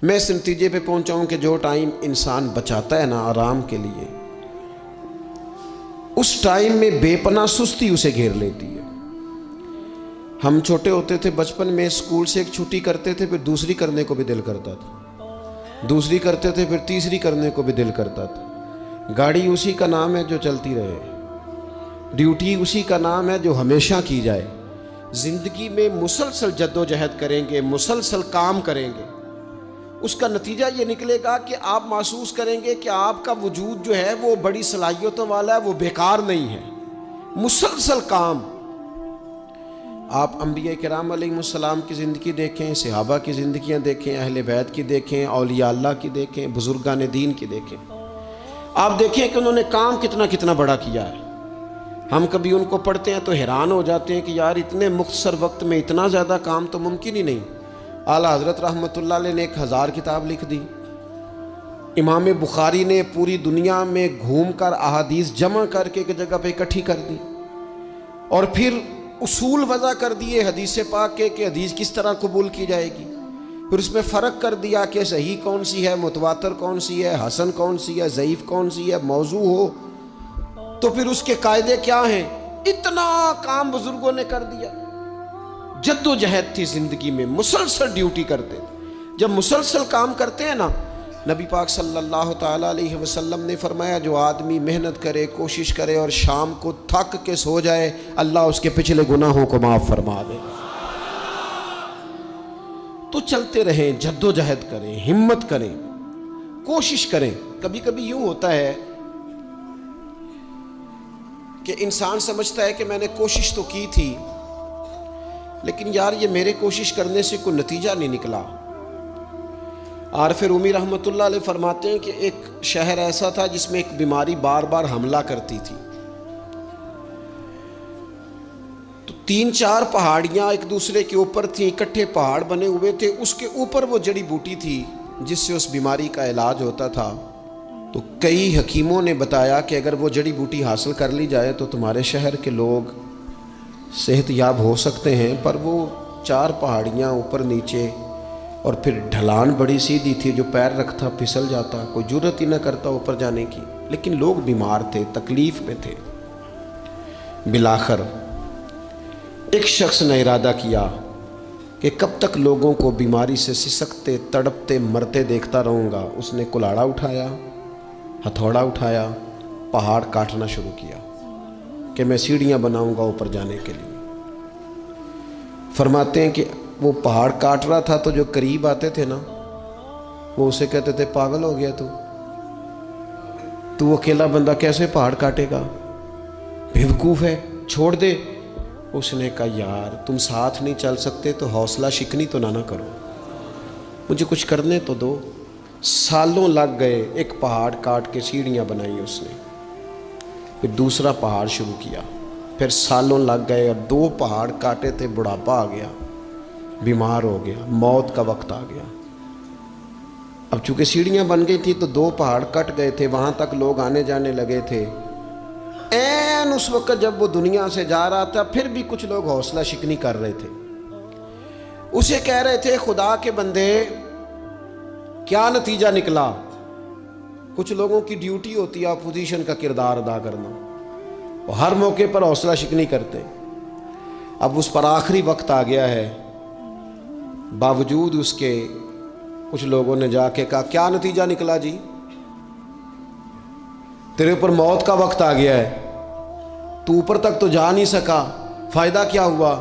میں اس نتیجے پہ پہنچا ہوں کہ جو ٹائم انسان بچاتا ہے نا آرام کے لیے، اس ٹائم میں بے پناہ سستی اسے گھیر لیتی ہے۔ ہم چھوٹے ہوتے تھے بچپن میں، اسکول سے ایک چھٹی کرتے تھے، پھر دوسری کرنے کو بھی دل کرتا تھا، دوسری کرتے تھے، پھر تیسری کرنے کو بھی دل کرتا تھا۔ گاڑی اسی کا نام ہے جو چلتی رہے، ڈیوٹی اسی کا نام ہے جو ہمیشہ کی جائے۔ زندگی میں مسلسل جد و جہد کریں گے، مسلسل کام کریں گے، اس کا نتیجہ یہ نکلے گا کہ آپ محسوس کریں گے کہ آپ کا وجود جو ہے وہ بڑی صلاحیتوں والا ہے، وہ بیکار نہیں ہے۔ مسلسل کام۔ آپ انبیاء کرام علیہ السلام کی زندگی دیکھیں، صحابہ کی زندگیاں دیکھیں، اہل بیت کی دیکھیں، اولیاء اللہ کی دیکھیں، بزرگان دین کی دیکھیں، آپ دیکھیں کہ انہوں نے کام کتنا کتنا بڑا کیا ہے۔ ہم کبھی ان کو پڑھتے ہیں تو حیران ہو جاتے ہیں کہ یار اتنے مختصر وقت میں اتنا زیادہ کام تو ممکن ہی نہیں۔ اعلیٰ حضرت رحمۃ اللہ علیہ نے 1000 کتاب لکھ دی، امام بخاری نے پوری دنیا میں گھوم کر احادیث جمع کر کے ایک جگہ پہ اکٹھی کر دی، اور پھر اصول وضع کر دیے حدیث پاک کے کہ حدیث کس طرح قبول کی جائے گی، پھر اس میں فرق کر دیا کہ صحیح کون سی ہے، متواتر کون سی ہے، حسن کون سی ہے، ضعیف کون سی ہے، موضوع ہو تو پھر اس کے قاعدے کیا ہیں۔ اتنا کام بزرگوں نے کر دیا۔ جد و جہد تھی زندگی میں، مسلسل ڈیوٹی کرتے تھے۔ جب مسلسل کام کرتے ہیں نا، نبی پاک صلی اللہ تعالیٰ علیہ وسلم نے فرمایا جو آدمی محنت کرے، کوشش کرے اور شام کو تھک کے سو جائے، اللہ اس کے پچھلے گناہوں کو معاف فرما دے گا۔ تو چلتے رہیں، جد و جہد کریں، ہمت کریں، کوشش کریں۔ کبھی کبھی یوں ہوتا ہے کہ انسان سمجھتا ہے کہ میں نے کوشش تو کی تھی لیکن یار یہ میرے کوشش کرنے سے کوئی نتیجہ نہیں نکلا۔ عارف رومی رحمۃ اللہ علیہ فرماتے ہیں کہ ایک شہر ایسا تھا جس میں ایک بیماری بار بار حملہ کرتی تھی، تو 3-4 پہاڑیاں ایک دوسرے کے اوپر تھیں، اکٹھے پہاڑ بنے ہوئے تھے، اس کے اوپر وہ جڑی بوٹی تھی جس سے اس بیماری کا علاج ہوتا تھا۔ تو کئی حکیموں نے بتایا کہ اگر وہ جڑی بوٹی حاصل کر لی جائے تو تمہارے شہر کے لوگ صحت یاب ہو سکتے ہیں، پر وہ 4 پہاڑیاں اوپر نیچے، اور پھر ڈھلان بڑی سیدھی تھی، جو پیر رکھتا پھسل جاتا، کوئی جرت ہی نہ کرتا اوپر جانے کی، لیکن لوگ بیمار تھے، تکلیف میں تھے۔ بالآخر ایک شخص نے ارادہ کیا کہ کب تک لوگوں کو بیماری سے سسکتے، تڑپتے، مرتے دیکھتا رہوں گا۔ اس نے کلاڑا اٹھایا، ہتھوڑا اٹھایا، پہاڑ کاٹنا شروع کیا کہ میں سیڑھیاں بناؤں گا اوپر جانے کے لیے۔ فرماتے ہیں کہ وہ پہاڑ کاٹ رہا تھا تو جو قریب آتے تھے نا، وہ اسے کہتے تھے پاگل ہو گیا تو اکیلا بندہ کیسے پہاڑ کاٹے گا، بیوقوف ہے، چھوڑ دے۔ اس نے کہا یار تم ساتھ نہیں چل سکتے تو حوصلہ شکنی تو نہ کرو، مجھے کچھ کرنے تو دو۔ سالوں لگ گئے، ایک پہاڑ کاٹ کے سیڑھیاں بنائی اس نے، پھر دوسرا پہاڑ شروع کیا، پھر سالوں لگ گئے، اور 2 پہاڑ کاٹے تھے، بڑھاپا آ گیا، بیمار ہو گیا، موت کا وقت آ گیا۔ اب چونکہ سیڑھیاں بن گئی تھی تو 2 پہاڑ کٹ گئے تھے، وہاں تک لوگ آنے جانے لگے تھے۔ این اس وقت جب وہ دنیا سے جا رہا تھا، پھر بھی کچھ لوگ حوصلہ شکنی کر رہے تھے، اسے کہہ رہے تھے خدا کے بندے کیا نتیجہ نکلا۔ کچھ لوگوں کی ڈیوٹی ہوتی ہے اپوزیشن کا کردار ادا کرنا، وہ ہر موقع پر حوصلہ شکنی کرتے۔ اب اس پر آخری وقت آ گیا ہے، باوجود اس کے کچھ لوگوں نے جا کے کہا کیا نتیجہ نکلا جی، تیرے اوپر موت کا وقت آ گیا ہے، تو اوپر تک تو جا نہیں سکا، فائدہ کیا ہوا؟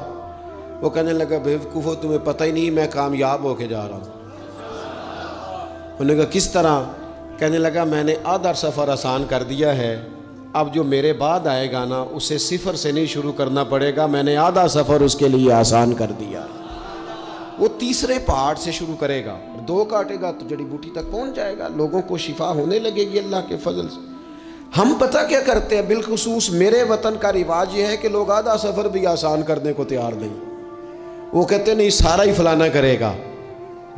وہ کہنے لگا بیوقوفو تمہیں پتہ ہی نہیں میں کامیاب ہو کے جا رہا ہوں۔ انہوں نے کہا کس طرح؟ کہنے لگا میں نے آدھا سفر آسان کر دیا ہے، اب جو میرے بعد آئے گا نا اسے 0 سے نہیں شروع کرنا پڑے گا، میں نے آدھا سفر اس کے لیے آسان کر دیا۔ وہ تیسرے پہاڑ سے شروع کرے گا، 2 کاٹے گا تو جڑی بوٹی تک پہنچ جائے گا، لوگوں کو شفا ہونے لگے گی اللہ کے فضل سے۔ ہم پتہ کیا کرتے ہیں، بالخصوص میرے وطن کا رواج یہ ہے کہ لوگ آدھا سفر بھی آسان کرنے کو تیار نہیں، وہ کہتے نہیں سارا ہی فلانا کرے گا۔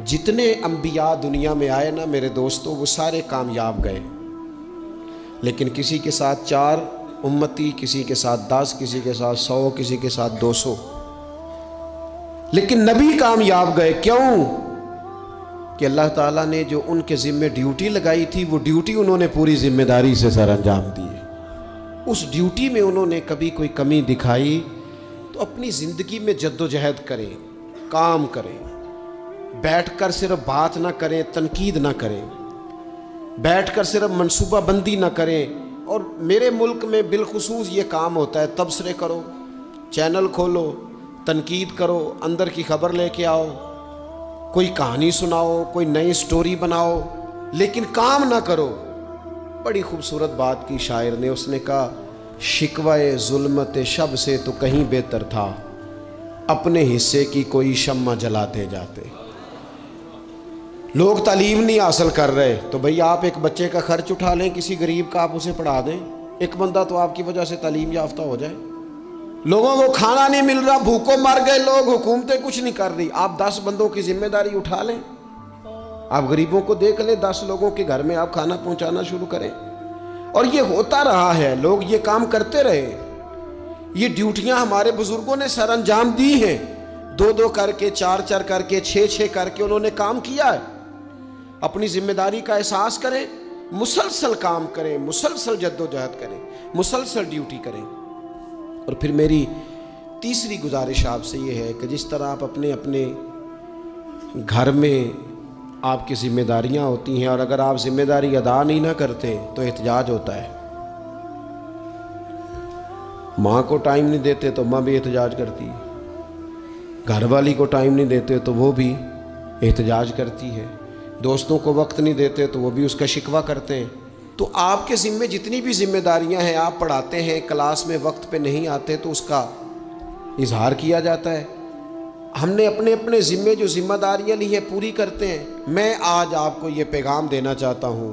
جتنے انبیاء دنیا میں آئے نا میرے دوستو، وہ سارے کامیاب گئے، لیکن کسی کے ساتھ 4 امتی، کسی کے ساتھ 10، کسی کے ساتھ 100، کسی کے ساتھ 200، لیکن نبی کامیاب گئے۔ کیوں؟ کہ اللہ تعالیٰ نے جو ان کے ذمے ڈیوٹی لگائی تھی وہ ڈیوٹی انہوں نے پوری ذمہ داری سے سر انجام دی ہے۔ اس ڈیوٹی میں انہوں نے کبھی کوئی کمی دکھائی تو اپنی زندگی میں جد و جہد کریں، کام کریں، بیٹھ کر صرف بات نہ کریں، تنقید نہ کریں، بیٹھ کر صرف منصوبہ بندی نہ کریں۔ اور میرے ملک میں بالخصوص یہ کام ہوتا ہے، تبصرے کرو، چینل کھولو، تنقید کرو، اندر کی خبر لے کے آؤ، کوئی کہانی سناؤ، کوئی نئی سٹوری بناؤ، لیکن کام نہ کرو۔ بڑی خوبصورت بات کی شاعر نے، اس نے کہا شکوائے ظلمت شب سے تو کہیں بہتر تھا، اپنے حصے کی کوئی شمع جلاتے جاتے۔ لوگ تعلیم نہیں حاصل کر رہے تو بھئی آپ ایک بچے کا خرچ اٹھا لیں، کسی غریب کا آپ اسے پڑھا دیں، ایک بندہ تو آپ کی وجہ سے تعلیم یافتہ ہو جائے۔ لوگوں کو کھانا نہیں مل رہا، بھوکوں مر گئے لوگ، حکومتیں کچھ نہیں کر رہی، آپ 10 بندوں کی ذمہ داری اٹھا لیں، آپ غریبوں کو دیکھ لیں، 10 لوگوں کے گھر میں آپ کھانا پہنچانا شروع کریں۔ اور یہ ہوتا رہا ہے، لوگ یہ کام کرتے رہے، یہ ڈیوٹیاں ہمارے بزرگوں نے سر انجام دی ہیں، 2 کر کے، 4 کر کے، 6 کر کے انہوں نے کام کیا ہے۔ اپنی ذمہ داری کا احساس کریں، مسلسل کام کریں، مسلسل جد و جہد کریں، مسلسل ڈیوٹی کریں۔ اور پھر میری تیسری گزارش آپ سے یہ ہے کہ جس طرح آپ اپنے اپنے گھر میں آپ کی ذمہ داریاں ہوتی ہیں، اور اگر آپ ذمہ داری ادا نہیں نہ کرتے تو احتجاج ہوتا ہے۔ ماں کو ٹائم نہیں دیتے تو ماں بھی احتجاج کرتی ہے، گھر والی کو ٹائم نہیں دیتے تو وہ بھی احتجاج کرتی ہے، دوستوں کو وقت نہیں دیتے تو وہ بھی اس کا شکوہ کرتے ہیں۔ تو آپ کے ذمے جتنی بھی ذمہ داریاں ہیں، آپ پڑھاتے ہیں، کلاس میں وقت پہ نہیں آتے تو اس کا اظہار کیا جاتا ہے۔ ہم نے اپنے اپنے ذمے جو ذمہ داریاں لی ہیں پوری کرتے ہیں۔ میں آج آپ کو یہ پیغام دینا چاہتا ہوں،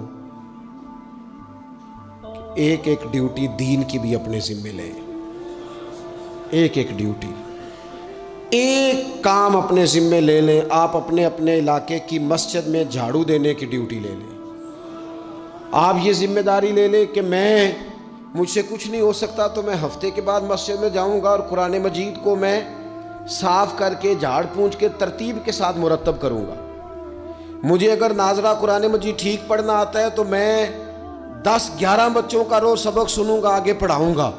ایک ایک ڈیوٹی دین کی بھی اپنے ذمے لیں، ایک ایک ڈیوٹی، ایک کام اپنے ذمے لے لیں۔ آپ اپنے اپنے علاقے کی مسجد میں جھاڑو دینے کی ڈیوٹی لے لیں، آپ یہ ذمہ داری لے لیں کہ مجھ سے کچھ نہیں ہو سکتا تو میں ہفتے کے بعد مسجد میں جاؤں گا اور قرآن مجید کو میں صاف کر کے، جھاڑ پونچھ کے، ترتیب کے ساتھ مرتب کروں گا۔ مجھے اگر ناظرہ قرآن مجید ٹھیک پڑھنا آتا ہے تو میں 10-11 بچوں کا روز سبق سنوں گا، آگے پڑھاؤں گا۔